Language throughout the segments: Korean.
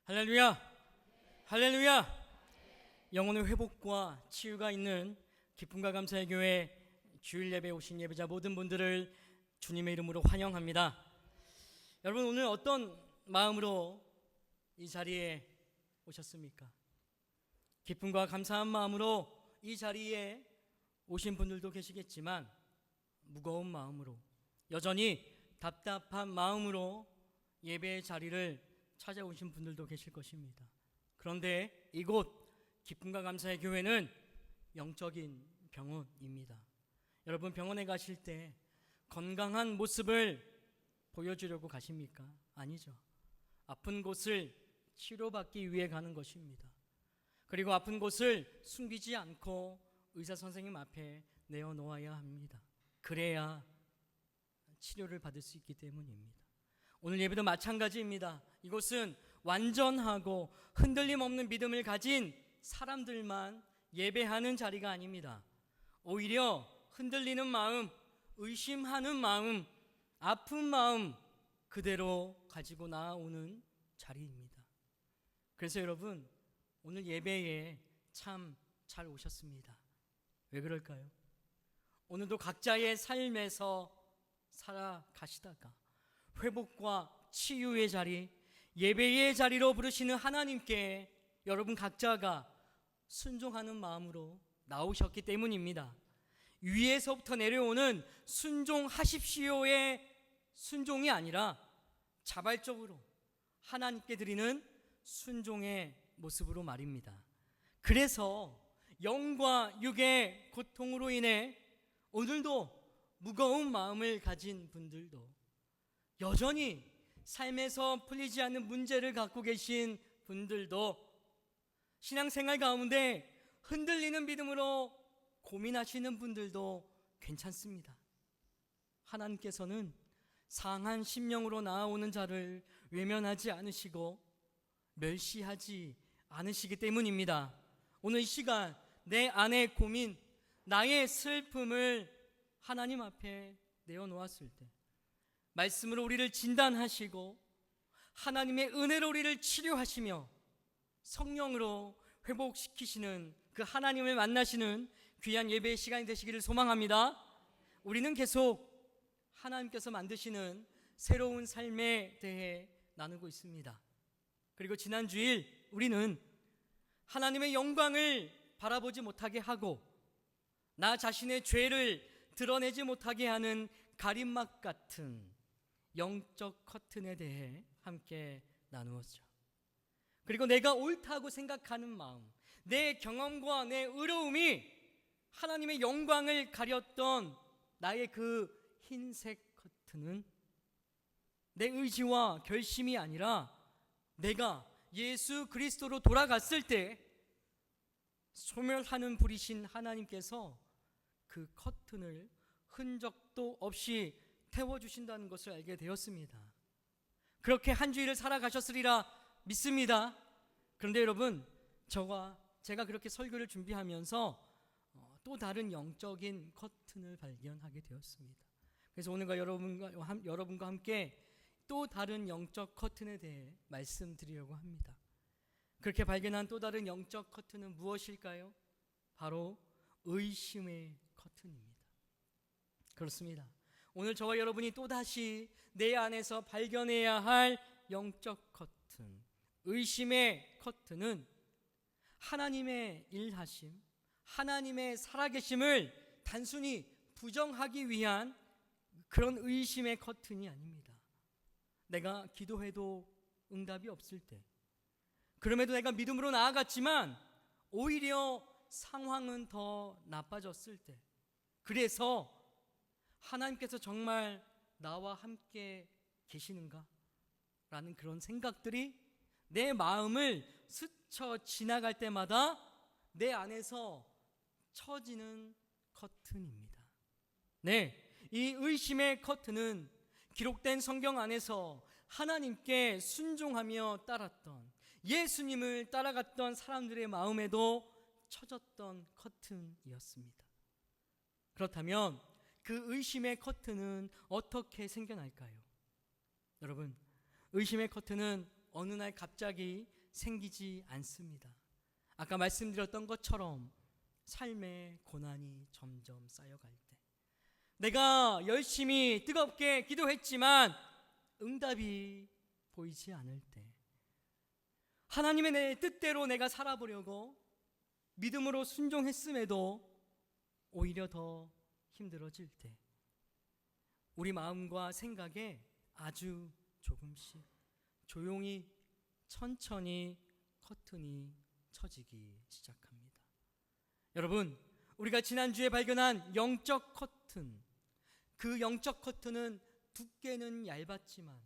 할렐루야! 할렐루야! 영혼의 회복과 치유가 있는 기쁨과 감사의 교회 주일 예배에 오신 예배자 모든 분들을 주님의 이름으로 환영합니다. 여러분, 오늘 어떤 마음으로 이 자리에 오셨습니까? 기쁨과 감사한 마음으로 이 자리에 오신 분들도 계시겠지만 무거운 마음으로, 여전히 답답한 마음으로 예배의 자리를 찾아오신 분들도 계실 것입니다. 그런데 이곳 기쁨과 감사의 교회는 영적인 병원입니다. 여러분, 병원에 가실 때 건강한 모습을 보여주려고 가십니까? 아니죠. 아픈 곳을 치료받기 위해 가는 것입니다. 그리고 아픈 곳을 숨기지 않고 의사 선생님 앞에 내어놓아야 합니다. 그래야 치료를 받을 수 있기 때문입니다. 오늘 예배도 마찬가지입니다. 이곳은 완전하고 흔들림 없는 믿음을 가진 사람들만 예배하는 자리가 아닙니다. 오히려 흔들리는 마음, 의심하는 마음, 아픈 마음 그대로 가지고 나아오는 자리입니다. 그래서 여러분, 오늘 예배에 참 잘 오셨습니다. 왜 그럴까요? 오늘도 각자의 삶에서 살아가시다가 회복과 치유의 자리, 예배의 자리로 부르시는 하나님께 여러분 각자가 순종하는 마음으로 나오셨기 때문입니다. 위에서부터 내려오는 순종하십시오의 순종이 아니라 자발적으로 하나님께 드리는 순종의 모습으로 말입니다. 그래서 영과 육의 고통으로 인해 오늘도 무거운 마음을 가진 분들도, 여전히 삶에서 풀리지 않는 문제를 갖고 계신 분들도, 신앙생활 가운데 흔들리는 믿음으로 고민하시는 분들도 괜찮습니다. 하나님께서는 상한 심령으로 나아오는 자를 외면하지 않으시고 멸시하지 않으시기 때문입니다. 오늘 이 시간 내 안의 고민, 나의 슬픔을 하나님 앞에 내어놓았을 때 말씀으로 우리를 진단하시고 하나님의 은혜로 우리를 치료하시며 성령으로 회복시키시는 그 하나님을 만나시는 귀한 예배의 시간이 되시기를 소망합니다. 우리는 계속 하나님께서 만드시는 새로운 삶에 대해 나누고 있습니다. 그리고 지난 주일 우리는 하나님의 영광을 바라보지 못하게 하고 나 자신의 죄를 드러내지 못하게 하는 가림막 같은 영적 커튼에 대해 함께 나누었죠. 그리고 내가 옳다고 생각하는 마음, 내 경험과 내 의로움이 하나님의 영광을 가렸던 나의 그 흰색 커튼은 내 의지와 결심이 아니라 내가 예수 그리스도로 돌아갔을 때 소멸하는 불이신 하나님께서 그 커튼을 흔적도 없이 태워주신다는 것을 알게 되었습니다. 그렇게 한 주일을 살아가셨으리라 믿습니다. 그런데 여러분, 제가 그렇게 설교를 준비하면서 또 다른 영적인 커튼을 발견하게 되었습니다. 그래서 오늘과 여러분과 함께 또 다른 영적 커튼에 대해 말씀드리려고 합니다. 그렇게 발견한 또 다른 영적 커튼은 무엇일까요? 바로 의심의 커튼입니다. 그렇습니다. 오늘 저와 여러분이 또다시 내 안에서 발견해야 할 영적 커튼, 의심의 커튼은 하나님의 일하심, 하나님의 살아계심을 단순히 부정하기 위한 그런 의심의 커튼이 아닙니다. 내가 기도해도 응답이 없을 때, 그럼에도 내가 믿음으로 나아갔지만 오히려 상황은 더 나빠졌을 때, 그래서 하나님께서 정말 나와 함께 계시는가? 라는 그런 생각들이 내 마음을 스쳐 지나갈 때마다 내 안에서 쳐지는 커튼입니다. 네, 이 의심의 커튼은 기록된 성경 안에서 하나님께 순종하며 따랐던, 예수님을 따라갔던 사람들의 마음에도 쳐졌던 커튼이었습니다. 그렇다면 그 의심의 커튼은 어떻게 생겨날까요? 여러분, 의심의 커튼은 어느 날 갑자기 생기지 않습니다. 아까 말씀드렸던 것처럼 삶의 고난이 점점 쌓여갈 때, 내가 열심히 뜨겁게 기도했지만 응답이 보이지 않을 때, 하나님의 내 뜻대로 내가 살아보려고 믿음으로 순종했음에도 오히려 더 힘들어질 때, 우리 마음과 생각에 아주 조금씩 조용히 천천히 커튼이 쳐지기 시작합니다. 여러분, 우리가 지난주에 발견한 영적 커튼, 그 영적 커튼은 두께는 얇았지만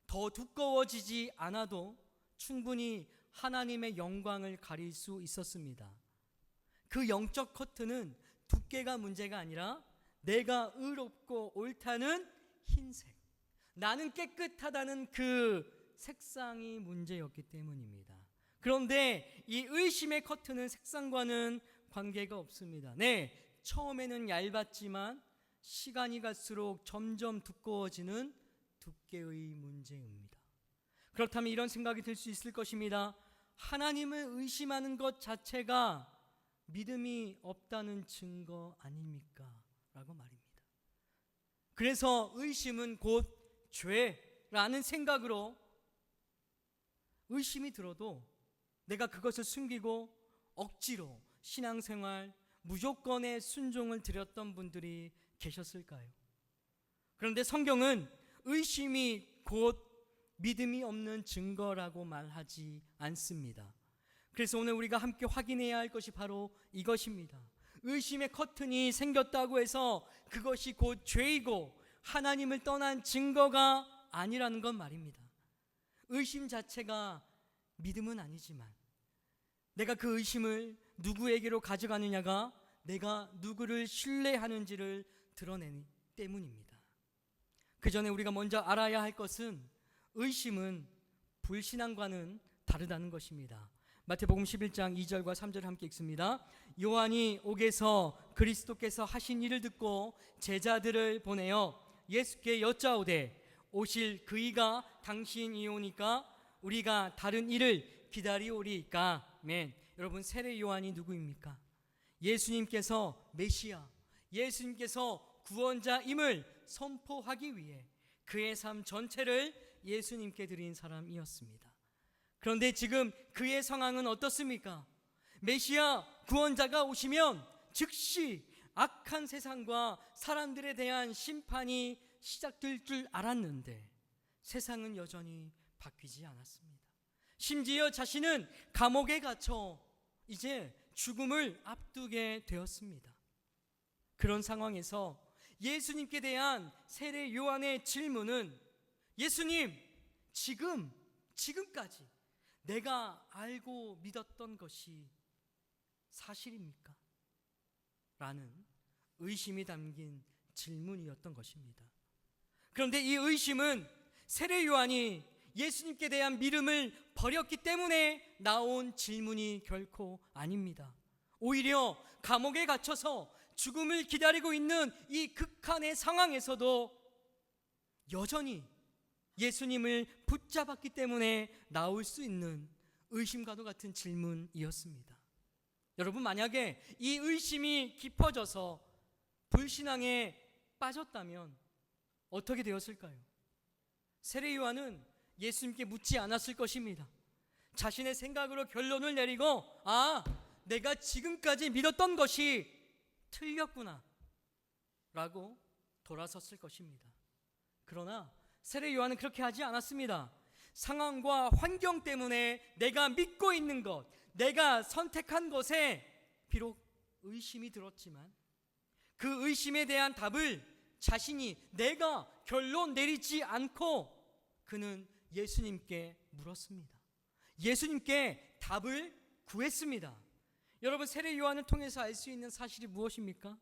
더 두꺼워지지 않아도 충분히 하나님의 영광을 가릴 수 있었습니다. 그 영적 커튼은 두께가 문제가 아니라 내가 의롭고 옳다는 흰색, 나는 깨끗하다는 그 색상이 문제였기 때문입니다. 그런데 이 의심의 커튼은 색상과는 관계가 없습니다. 네, 처음에는 얇았지만 시간이 갈수록 점점 두꺼워지는 두께의 문제입니다. 그렇다면 이런 생각이 들 수 있을 것입니다. 하나님을 의심하는 것 자체가 믿음이 없다는 증거 아닙니까? 라고 말입니다. 그래서 의심은 곧 죄라는 생각으로 의심이 들어도 내가 그것을 숨기고 억지로 신앙생활, 무조건의 순종을 드렸던 분들이 계셨을까요? 그런데 성경은 의심이 곧 믿음이 없는 증거라고 말하지 않습니다. 그래서 오늘 우리가 함께 확인해야 할 것이 바로 이것입니다. 의심의 커튼이 생겼다고 해서 그것이 곧 죄이고 하나님을 떠난 증거가 아니라는 건 말입니다. 의심 자체가 믿음은 아니지만 내가 그 의심을 누구에게로 가져가느냐가 내가 누구를 신뢰하는지를 드러내기 때문입니다. 그 전에 우리가 먼저 알아야 할 것은 의심은 불신앙과는 다르다는 것입니다. 마태복음 11장 2절과 3절 함께 읽습니다. 요한이 옥에서 그리스도께서 하신 일을 듣고 제자들을 보내어 예수께 여짜오되 오실 그이가 당신이오니까 우리가 다른 일을 기다리오리이까. 아멘. 여러분, 세례 요한이 누구입니까? 예수님께서 메시아, 예수님께서 구원자임을 선포하기 위해 그의 삶 전체를 예수님께 드린 사람이었습니다. 그런데 지금 그의 상황은 어떻습니까? 메시아 구원자가 오시면 즉시 악한 세상과 사람들에 대한 심판이 시작될 줄 알았는데 세상은 여전히 바뀌지 않았습니다. 심지어 자신은 감옥에 갇혀 이제 죽음을 앞두게 되었습니다. 그런 상황에서 예수님께 대한 세례 요한의 질문은 예수님, 지금까지 내가 알고 믿었던 것이 사실입니까? 라는 의심이 담긴 질문이었던 것입니다. 그런데 이 의심은 세례 요한이 예수님께 대한 믿음을 버렸기 때문에 나온 질문이 결코 아닙니다. 오히려 감옥에 갇혀서 죽음을 기다리고 있는 이 극한의 상황에서도 여전히 예수님을 붙잡았기 때문에 나올 수 있는 의심과도 같은 질문이었습니다. 여러분, 만약에 이 의심이 깊어져서 불신앙에 빠졌다면 어떻게 되었을까요? 세례 요한은 예수님께 묻지 않았을 것입니다. 자신의 생각으로 결론을 내리고 내가 지금까지 믿었던 것이 틀렸구나 라고 돌아섰을 것입니다. 그러나 세례 요한은 그렇게 하지 않았습니다. 상황과 환경 때문에 내가 믿고 있는 것, 내가 선택한 것에 비록 의심이 들었지만 그 의심에 대한 답을 자신이 내가 결론 내리지 않고 그는 예수님께 물었습니다. 예수님께 답을 구했습니다. 여러분, 세례 요한을 통해서 알 수 있는 사실이 무엇입니까?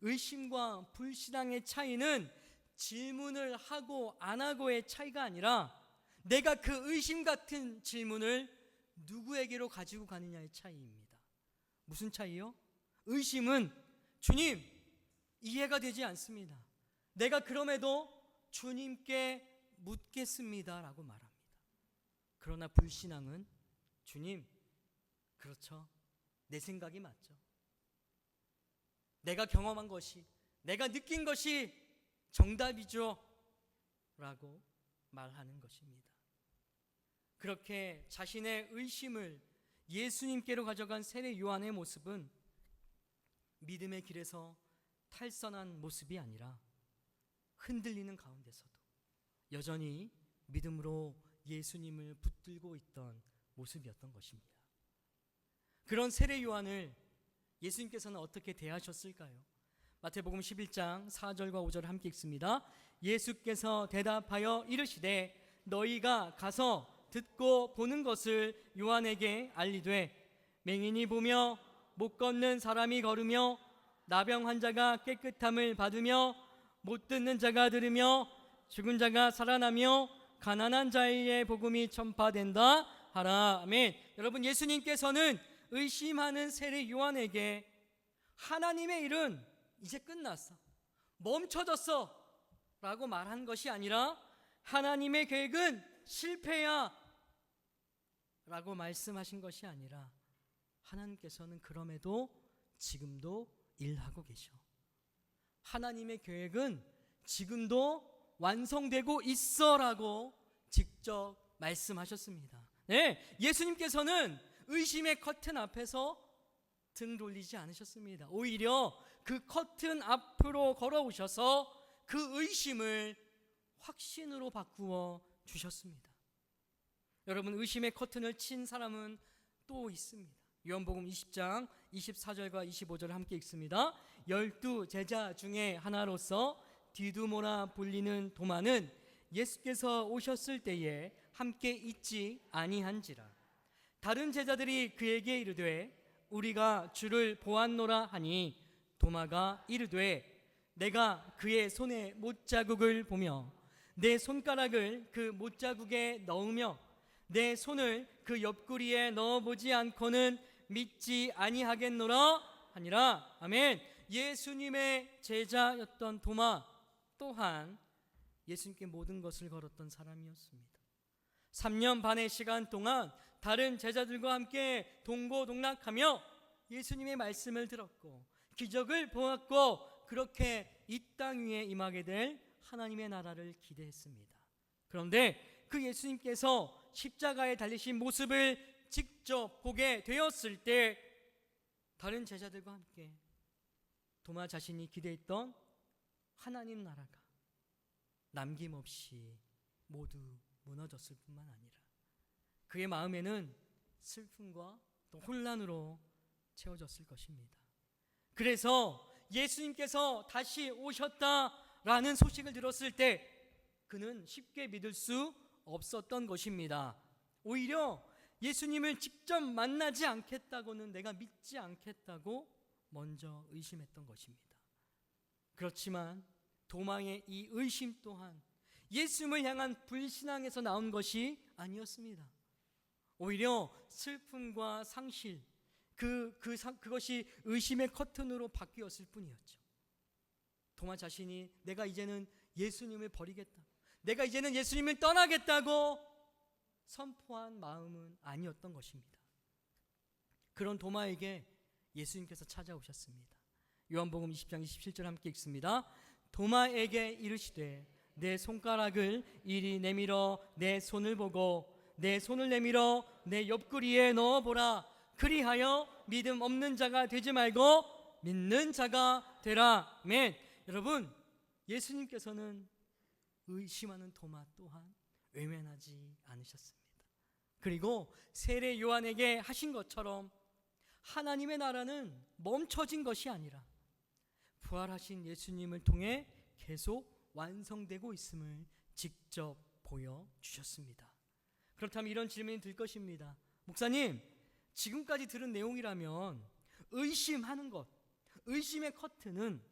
의심과 불신앙의 차이는 질문을 하고 안 하고의 차이가 아니라 내가 그 의심 같은 질문을 누구에게로 가지고 가느냐의 차이입니다. 무슨 차이요? 의심은 주님, 이해가 되지 않습니다. 내가 그럼에도 주님께 묻겠습니다 라고 말합니다. 그러나 불신앙은 주님, 그렇죠. 내 생각이 맞죠. 내가 경험한 것이, 내가 느낀 것이 정답이죠. 라고 말하는 것입니다. 그렇게 자신의 의심을 예수님께로 가져간 세례 요한의 모습은 믿음의 길에서 탈선한 모습이 아니라 흔들리는 가운데서도 여전히 믿음으로 예수님을 붙들고 있던 모습이었던 것입니다. 그런 세례 요한을 예수님께서는 어떻게 대하셨을까요? 마태복음 11장 4절과 5절 함께 읽습니다. 예수께서 대답하여 이르시되 너희가 가서 듣고 보는 것을 요한에게 알리되 맹인이 보며 못 걷는 사람이 걸으며 나병 환자가 깨끗함을 받으며 못 듣는 자가 들으며 죽은 자가 살아나며 가난한 자의 복음이 전파된다 하라. 아멘. 여러분, 예수님께서는 의심하는 세례 요한에게 하나님의 일은 이제 끝났어, 멈춰졌어 라고 말한 것이 아니라 하나님의 계획은 실패야 라고 말씀하신 것이 아니라 하나님께서는 그럼에도 지금도 일하고 계셔. 하나님의 계획은 지금도 완성되고 있어 라고 직접 말씀하셨습니다. 네, 예수님께서는 의심의 커튼 앞에서 등 돌리지 않으셨습니다. 오히려 그 커튼 앞으로 걸어오셔서 그 의심을 확신으로 바꾸어 주셨습니다. 여러분, 의심의 커튼을 친 사람은 또 있습니다. 요한복음 20장 24절과 25절 함께 읽습니다. 12 제자 중에 하나로서 디두모라 불리는 도마는 예수께서 오셨을 때에 함께 있지 아니한지라. 다른 제자들이 그에게 이르되 우리가 주를 보았노라 하니 도마가 이르되 내가 그의 손에 못자국을 보며 내 손가락을 그 못자국에 넣으며 내 손을 그 옆구리에 넣어보지 않고는 믿지 아니하겠노라 하니라. 아멘. 예수님의 제자였던 도마 또한 예수님께 모든 것을 걸었던 사람이었습니다. 3년 반의 시간 동안 다른 제자들과 함께 동고동락하며 예수님의 말씀을 들었고 기적을 보았고 그렇게 이 땅 위에 임하게 될 하나님의 나라를 기대했습니다. 그런데 그 예수님께서 십자가에 달리신 모습을 직접 보게 되었을 때 다른 제자들과 함께 도마 자신이 기대했던 하나님 나라가 남김없이 모두 무너졌을 뿐만 아니라 그의 마음에는 슬픔과 또 혼란으로 채워졌을 것입니다. 그래서 예수님께서 다시 오셨다라는 소식을 들었을 때 그는 쉽게 믿을 수 없었던 것입니다. 오히려 예수님을 직접 만나지 않겠다고는 내가 믿지 않겠다고 먼저 의심했던 것입니다. 그렇지만 도마의 이 의심 또한 예수님을 향한 불신앙에서 나온 것이 아니었습니다. 오히려 슬픔과 상실, 그것이 의심의 커튼으로 바뀌었을 뿐이었죠. 도마 자신이 내가 이제는 예수님을 버리겠다, 내가 이제는 예수님을 떠나겠다고 선포한 마음은 아니었던 것입니다. 그런 도마에게 예수님께서 찾아오셨습니다. 요한복음 20장 27절 함께 읽습니다. 도마에게 이르시되 내 손가락을 이리 내밀어 내 손을 보고 내 손을 내밀어 내 옆구리에 넣어보라. 그리하여 믿음 없는 자가 되지 말고 믿는 자가 되라. 아멘. 여러분, 예수님께서는 의심하는 도마 또한 외면하지 않으셨습니다. 그리고 세례 요한에게 하신 것처럼 하나님의 나라는 멈춰진 것이 아니라 부활하신 예수님을 통해 계속 완성되고 있음을 직접 보여주셨습니다. 그렇다면 이런 질문이 들 것입니다. 목사님, 지금까지 들은 내용이라면 의심하는 것, 의심의 커튼은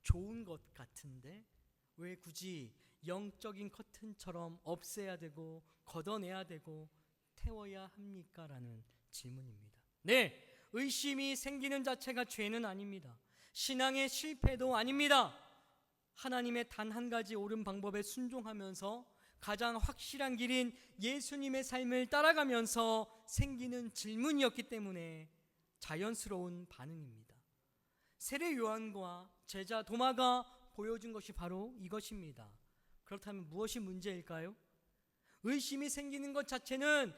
좋은 것 같은데 왜 굳이 영적인 커튼처럼 없애야 되고 걷어내야 되고 태워야 합니까? 라는 질문입니다. 네, 의심이 생기는 자체가 죄는 아닙니다. 신앙의 실패도 아닙니다. 하나님의 단 한 가지 옳은 방법에 순종하면서 가장 확실한 길인 예수님의 삶을 따라가면서 생기는 질문이었기 때문에 자연스러운 반응입니다. 세례 요한과 제자 도마가 보여준 것이 바로 이것입니다. 그렇다면 무엇이 문제일까요? 의심이 생기는 것 자체는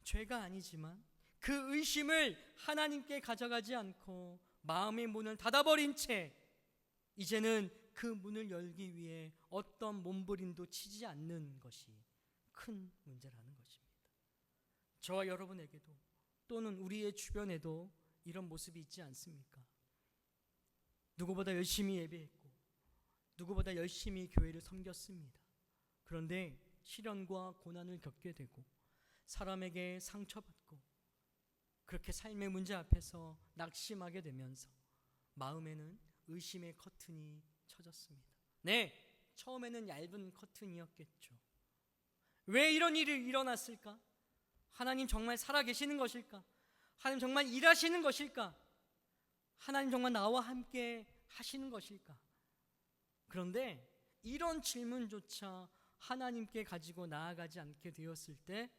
죄가 아니지만 그 의심을 하나님께 가져가지 않고 마음의 문을 닫아버린 채 이제는 그 문을 열기 위해 어떤 몸부림도 치지 않는 것이 큰 문제라는 것입니다. 저와 여러분에게도 또는 우리의 주변에도 이런 모습이 있지 않습니까? 누구보다 열심히 예배했고 누구보다 열심히 교회를 섬겼습니다. 그런데 시련과 고난을 겪게 되고 사람에게 상처받고 그렇게 삶의 문제 앞에서 낙심하게 되면서 마음에는 의심의 커튼이 쳐졌습니다. 네, 처음에는 얇은 커튼이었겠죠. 왜 이런 일이 일어났을까? 하나님 정말 살아계시는 것일까? 하나님 정말 일하시는 것일까? 하나님 정말 나와 함께 하시는 것일까? 그런데 이런 질문조차 하나님께 가지고 나아가지 않게 되었을 때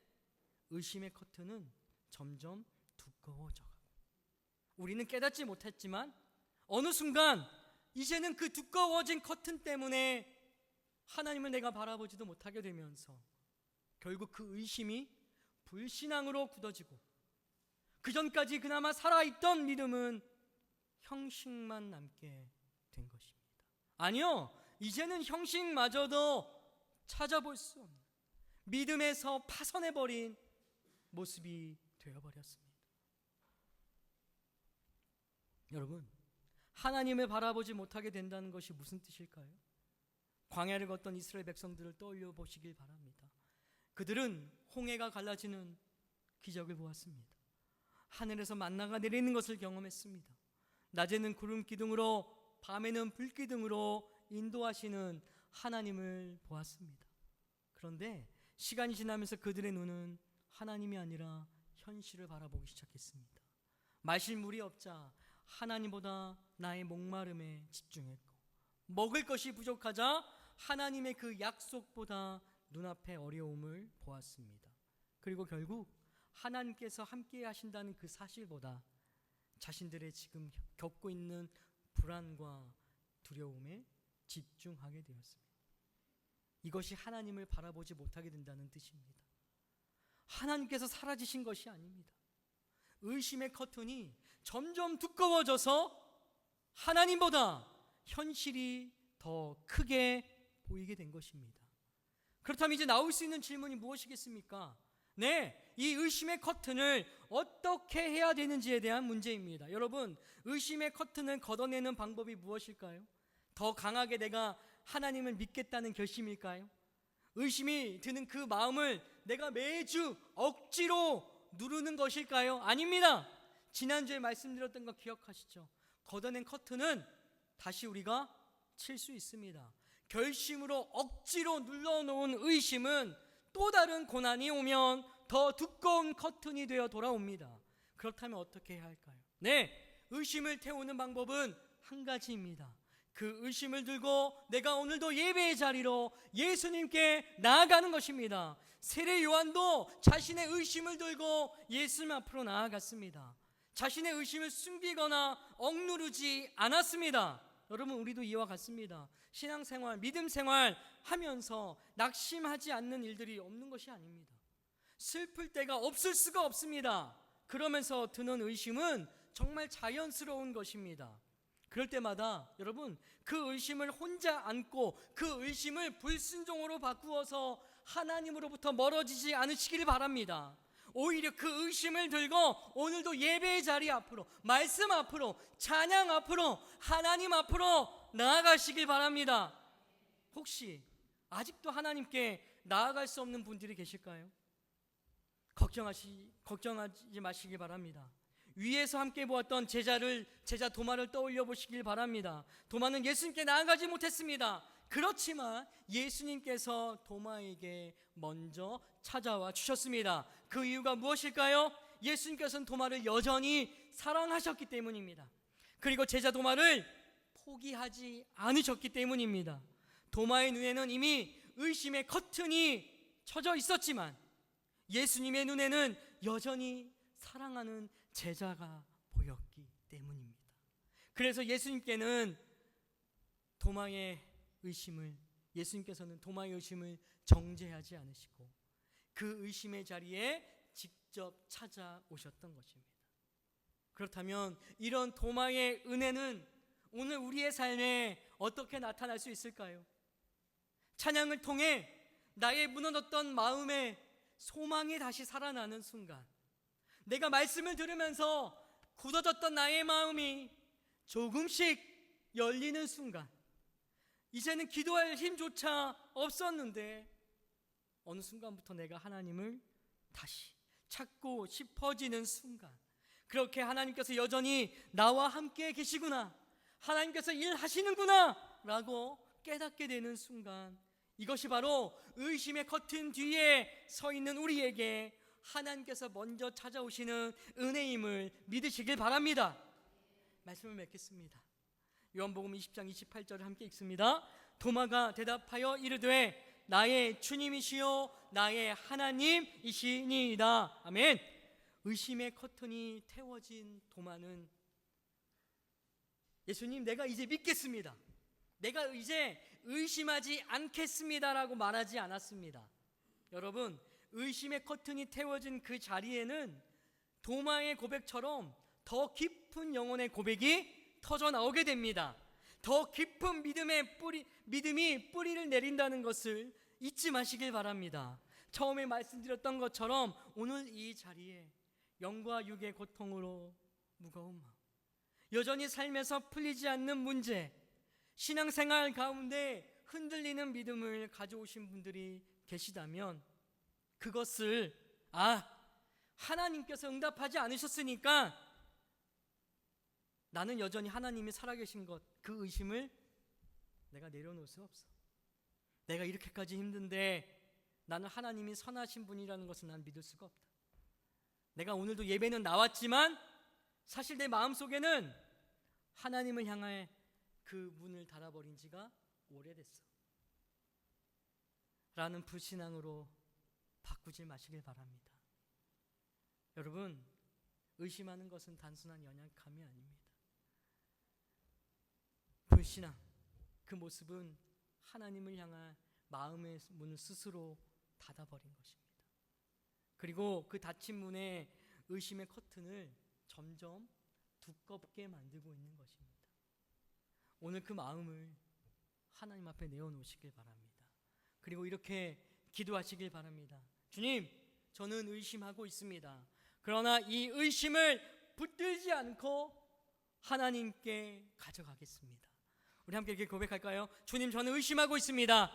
의심의 커튼은 점점 두꺼워져가고 우리는 깨닫지 못했지만 어느 순간 이제는 그 두꺼워진 커튼 때문에 하나님을 내가 바라보지도 못하게 되면서 결국 그 의심이 불신앙으로 굳어지고 그전까지 그나마 살아있던 믿음은 형식만 남게 된 것입니다. 아니요, 이제는 형식마저도 찾아볼 수 없는 믿음에서 파선해버린 모습이 되어버렸습니다. 여러분, 하나님을 바라보지 못하게 된다는 것이 무슨 뜻일까요? 광야를 걷던 이스라엘 백성들을 떠올려 보시길 바랍니다. 그들은 홍해가 갈라지는 기적을 보았습니다. 하늘에서 만나가 내리는 것을 경험했습니다. 낮에는 구름 기둥으로 밤에는 불 기둥으로 인도하시는 하나님을 보았습니다. 그런데 시간이 지나면서 그들의 눈은 하나님이 아니라 현실을 바라보기 시작했습니다. 마실 물이 없자 하나님보다 나의 목마름에 집중했고 먹을 것이 부족하자 하나님의 그 약속보다 눈앞의 어려움을 보았습니다. 그리고 결국 하나님께서 함께 하신다는 그 사실보다 자신들의 지금 겪고 있는 불안과 두려움에 집중하게 되었습니다. 이것이 하나님을 바라보지 못하게 된다는 뜻입니다. 하나님께서 사라지신 것이 아닙니다. 의심의 커튼이 점점 두꺼워져서 하나님보다 현실이 더 크게 보이게 된 것입니다. 그렇다면 이제 나올 수 있는 질문이 무엇이겠습니까? 네, 이 의심의 커튼을 어떻게 해야 되는지에 대한 문제입니다. 여러분, 의심의 커튼을 걷어내는 방법이 무엇일까요? 더 강하게 내가 하나님을 믿겠다는 결심일까요? 의심이 드는 그 마음을 내가 매주 억지로 누르는 것일까요? 아닙니다. 지난주에 말씀드렸던 거 기억하시죠? 걷어낸 커튼은 다시 우리가 칠 수 있습니다. 결심으로 억지로 눌러놓은 의심은 또 다른 고난이 오면 더 두꺼운 커튼이 되어 돌아옵니다. 그렇다면 어떻게 해야 할까요? 네, 의심을 태우는 방법은 한 가지입니다. 그 의심을 들고 내가 오늘도 예배의 자리로 예수님께 나아가는 것입니다. 세례 요한도 자신의 의심을 들고 예수님 앞으로 나아갔습니다. 자신의 의심을 숨기거나 억누르지 않았습니다. 여러분, 우리도 이와 같습니다. 신앙생활, 믿음생활 하면서 낙심하지 않는 일들이 없는 것이 아닙니다. 슬플 때가 없을 수가 없습니다. 그러면서 드는 의심은 정말 자연스러운 것입니다. 그럴 때마다 여러분, 그 의심을 혼자 안고 그 의심을 불순종으로 바꾸어서 하나님으로부터 멀어지지 않으시길 바랍니다. 오히려 그 의심을 들고 오늘도 예배의 자리 앞으로, 말씀 앞으로, 찬양 앞으로, 하나님 앞으로 나아가시길 바랍니다. 혹시 아직도 하나님께 나아갈 수 없는 분들이 계실까요? 걱정하지 마시길 바랍니다. 위에서 함께 보았던 제자 도마를 떠올려 보시길 바랍니다. 도마는 예수님께 나아가지 못했습니다. 그렇지만 예수님께서 도마에게 먼저 찾아와 주셨습니다. 그 이유가 무엇일까요? 예수님께서는 도마를 여전히 사랑하셨기 때문입니다. 그리고 제자 도마를 포기하지 않으셨기 때문입니다. 도마의 눈에는 이미 의심의 커튼이 쳐져 있었지만 예수님의 눈에는 여전히 사랑하는 제자가 보였기 때문입니다. 그래서 예수님께서는 도마의 의심을 정죄하지 않으시고 그 의심의 자리에 직접 찾아오셨던 것입니다. 그렇다면 이런 도마의 은혜는 오늘 우리의 삶에 어떻게 나타날 수 있을까요? 찬양을 통해 나의 무너졌던 마음에 소망이 다시 살아나는 순간, 내가 말씀을 들으면서 굳어졌던 나의 마음이 조금씩 열리는 순간, 이제는 기도할 힘조차 없었는데 어느 순간부터 내가 하나님을 다시 찾고 싶어지는 순간, 그렇게 하나님께서 여전히 나와 함께 계시구나, 하나님께서 일하시는구나 라고 깨닫게 되는 순간, 이것이 바로 의심의 커튼 뒤에 서 있는 우리에게 하나님께서 먼저 찾아오시는 은혜임을 믿으시길 바랍니다. 말씀을 맺겠습니다. 요한복음 20장 28절을 함께 읽습니다. 도마가 대답하여 이르되 나의 주님이시요 나의 하나님이시니이다. 아멘. 의심의 커튼이 태워진 도마는 예수님, 내가 이제 믿겠습니다, 내가 이제 의심하지 않겠습니다라고 말하지 않았습니다. 여러분, 의심의 커튼이 태워진 그 자리에는 도마의 고백처럼 더 깊은 영혼의 고백이 터져 나오게 됩니다. 더 깊은 믿음이 뿌리를 내린다는 것을 잊지 마시길 바랍니다. 처음에 말씀드렸던 것처럼 오늘 이 자리에 영과 육의 고통으로 무거운 마음, 여전히 삶에서 풀리지 않는 문제, 신앙생활 가운데 흔들리는 믿음을 가져오신 분들이 계시다면 그것을 하나님께서 응답하지 않으셨으니까 나는 여전히 하나님이 살아계신 것, 그 의심을 내가 내려놓을 수 없어. 내가 이렇게까지 힘든데 나는 하나님이 선하신 분이라는 것을 난 믿을 수가 없다. 내가 오늘도 예배는 나왔지만 사실 내 마음속에는 하나님을 향해 그 문을 닫아버린 지가 오래됐어 라는 불신앙으로 바꾸지 마시길 바랍니다. 여러분, 의심하는 것은 단순한 연약함이 아닙니다. 불신앙, 그 모습은 하나님을 향한 마음의 문을 스스로 닫아버린 것입니다. 그리고 그 닫힌 문에 의심의 커튼을 점점 두껍게 만들고 있는 것입니다. 오늘 그 마음을 하나님 앞에 내어놓으시길 바랍니다. 그리고 이렇게 기도하시길 바랍니다. 주님, 저는 의심하고 있습니다. 그러나 이 의심을 붙들지 않고 하나님께 가져가겠습니다. 우리 함께 이렇게 고백할까요? 주님, 저는 의심하고 있습니다.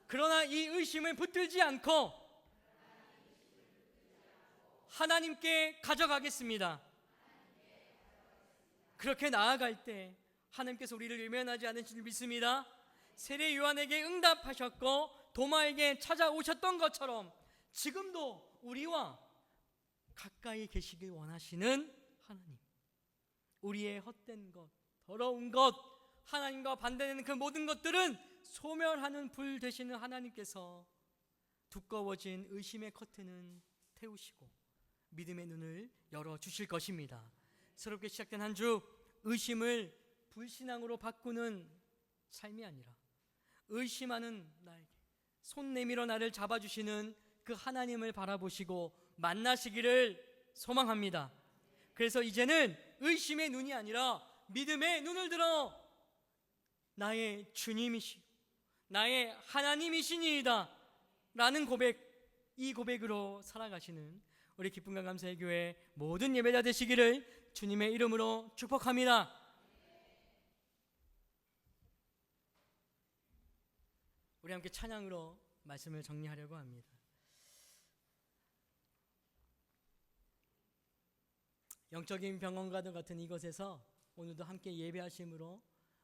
그러나 이 의심을 붙들지 않고 하나님께 가져가겠습니다. 그렇게 나아갈 때 하나님께서 우리를 외면하지 않으실 줄 믿습니다. 세례 요한에게 응답하셨고 도마에게 찾아오셨던 것처럼 지금도 우리와 가까이 계시길 원하시는 하나님, 우리의 헛된 것, 더러운 것, 하나님과 반대되는 그 모든 것들은 소멸하는 불 되시는 하나님께서 두꺼워진 의심의 커튼은 태우시고 믿음의 눈을 열어주실 것입니다. 새롭게 시작된 한 주, 의심을 불신앙으로 바꾸는 삶이 아니라 의심하는 나에게 손 내밀어 나를 잡아주시는 그 하나님을 바라보시고 만나시기를 소망합니다. 그래서 이제는 의심의 눈이 아니라 믿음의 눈을 들어 나의 주님이시고 나의 하나님이시니이다 라는 고백, 이 고백으로 살아가시는 우리 기쁨과 감사의 교회 모든 예배자 되시기를 주님의 이름으로 축복합니다. 우리 함께 찬양으로 말씀을 정리하려고 합니다. 영적인 병원과도 같은 이곳에서 오늘도 함께 예배하심으로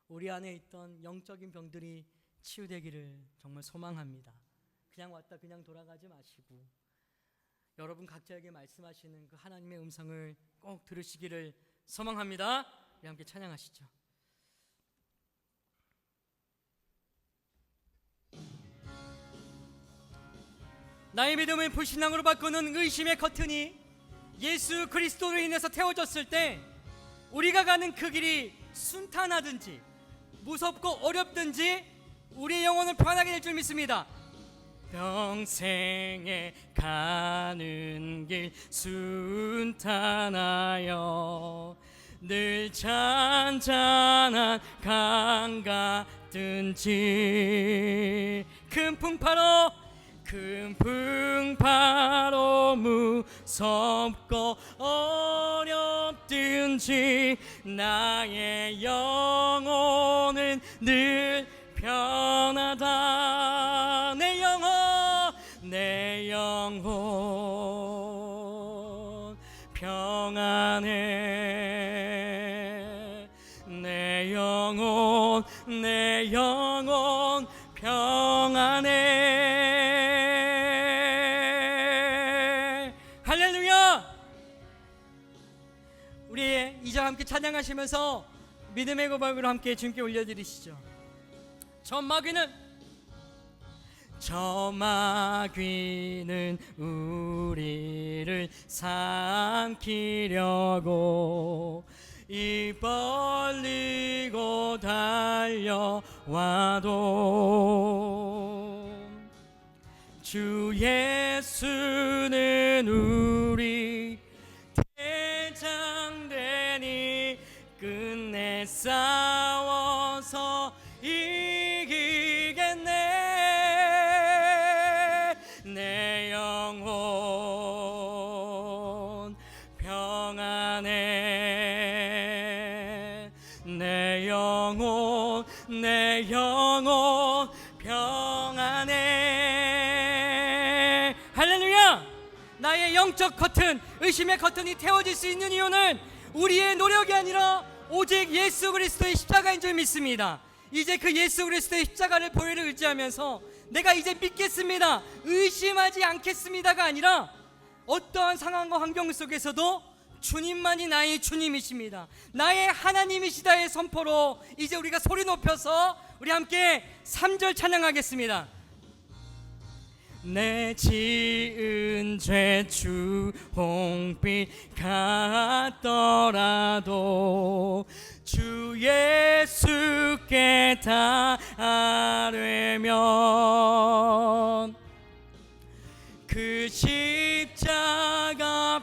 우리 안에 있던 영적인 병들이 치유되기를 정말 소망합니다. 그냥 왔다 그냥 돌아가지 마시고 여러분 각자에게 말씀하시는 그 하나님의 음성을 꼭 들으시기를 소망합니다. 우리 함께 찬양하시죠. 나의 믿음을 불신앙으로 바꾸는 의심의 커튼이 예수 그리스도로 인해서 태워졌을 때 우리가 가는 그 길이 순탄하든지 무섭고 어렵든지 우리의 영혼을 편하게 될 줄 믿습니다. 평생에 가는 길 순탄하여 늘 잔잔한 강 같든지 큰 풍파로 무섭고 어렵든지 나의 영혼은 늘 편하다. 내 영혼 평안해. 내 영혼 평안해. 할렐루야. 우리 이제 함께 찬양하시면서 믿음의 고백으로 함께 주님께 올려드리시죠. 저 마귀는 우리를 삼키려고 입 벌리고 달려와도 주 예수는 우리 대장되니 끝내 싸워서 이기겠네. 내 영혼 평안해. 내 영혼 평안해. 할렐루야. 나의 영적 커튼, 의심의 커튼이 태워질 수 있는 이유는 우리의 노력이 아니라 오직 예수 그리스도의 십자가인 줄 믿습니다. 이제 그 예수 그리스도의 십자가를 보혈을 의지하면서 내가 이제 믿겠습니다, 의심하지 않겠습니다가 아니라 어떠한 상황과 환경 속에서도 주님만이 나의 주님이십니다, 나의 하나님이시다의 선포로 이제 우리가 소리 높여서 우리 함께 3절 찬양하겠습니다. 내 지은 죄 주홍빛 같더라도 주 예수께 닿으면 그 십자가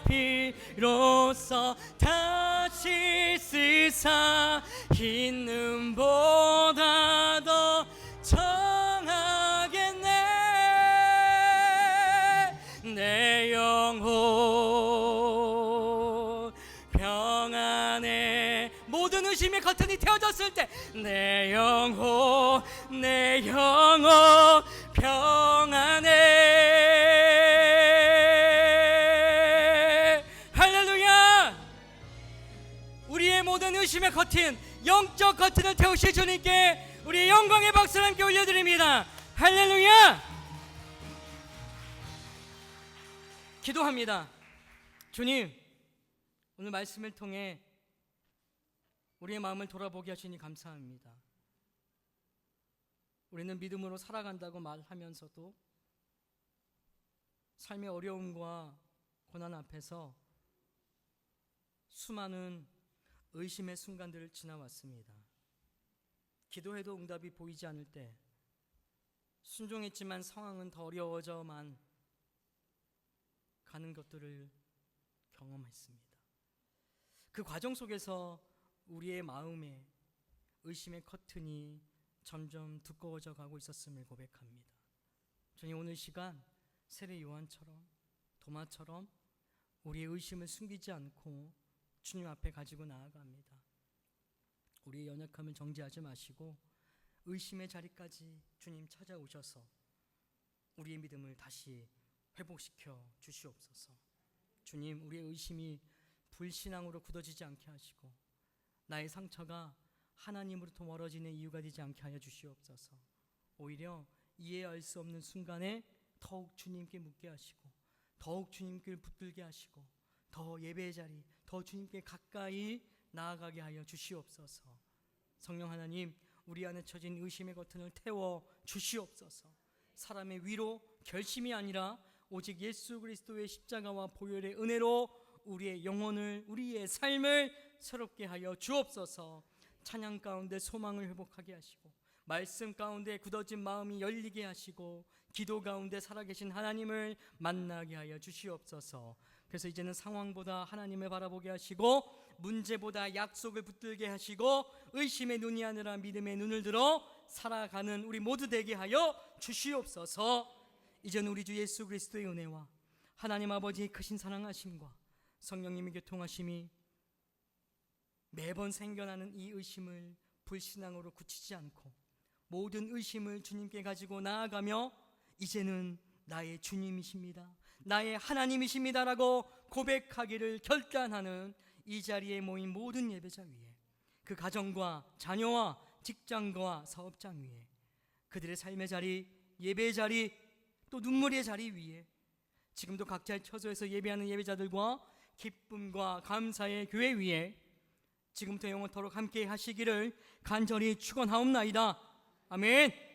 피로써 다시 쓰사 흰 눈보다 더 청하겠네. 내 영혼 평안해. 모든 의심의 커튼이 태워졌을 때 내 영혼 평안해. 할렐루야. 우리의 모든 의심의 커튼, 영적 커튼을 태우실 주님께 우리의 영광의 박수를 함께 올려드립니다. 할렐루야. 기도합니다. 주님, 오늘 말씀을 통해 우리의 마음을 돌아보게 하시니 감사합니다. 우리는 믿음으로 살아간다고 말하면서도 삶의 어려움과 고난 앞에서 수많은 의심의 순간들을 지나왔습니다. 기도해도 응답이 보이지 않을 때, 순종했지만 상황은 더 어려워져만 가는 것들을 경험했습니다. 그 과정 속에서 우리의 마음에 의심의 커튼이 점점 두꺼워져 가고 있었음을 고백합니다. 주님, 오늘 시간 세례 요한처럼 도마처럼 우리의 의심을 숨기지 않고 주님 앞에 가지고 나아갑니다. 우리의 연약함을 정죄하지 마시고 의심의 자리까지 주님 찾아오셔서 우리의 믿음을 다시 회복시켜 주시옵소서. 주님, 우리의 의심이 불신앙으로 굳어지지 않게 하시고 나의 상처가 하나님으로부터 멀어지는 이유가 되지 않게 하여 주시옵소서. 오히려 이해할 수 없는 순간에 더욱 주님께 묻게 하시고 더욱 주님께 붙들게 하시고 더 예배의 자리, 더 주님께 가까이 나아가게 하여 주시옵소서. 성령 하나님, 우리 안에 처진 의심의 커튼을 태워 주시옵소서. 사람의 위로, 결심이 아니라 오직 예수 그리스도의 십자가와 보혈의 은혜로 우리의 영혼을, 우리의 삶을 새롭게 하여 주옵소서. 찬양 가운데 소망을 회복하게 하시고, 말씀 가운데 굳어진 마음이 열리게 하시고, 기도 가운데 살아계신 하나님을 만나게 하여 주시옵소서. 그래서 이제는 상황보다 하나님을 바라보게 하시고, 문제보다 약속을 붙들게 하시고, 의심의 눈이 아니라 믿음의 눈을 들어 살아가는 우리 모두 되게 하여 주시옵소서. 이제는 우리 주 예수 그리스도의 은혜와 하나님 아버지의 크신 사랑하심과 성령님의 교통하심이 매번 생겨나는 이 의심을 불신앙으로 굳히지 않고 모든 의심을 주님께 가지고 나아가며 이제는 나의 주님이십니다, 나의 하나님이십니다라고 고백하기를 결단하는 이 자리에 모인 모든 예배자 위에, 그 가정과 자녀와 직장과 사업장 위에, 그들의 삶의 자리, 예배의 자리, 또 눈물의 자리 위에 지금도 각자의 처소에서 예배하는 예배자들과 기쁨과 감사의 교회 위에 지금부터 영원토록 함께 하시기를 간절히 축원하옵나이다. 아멘.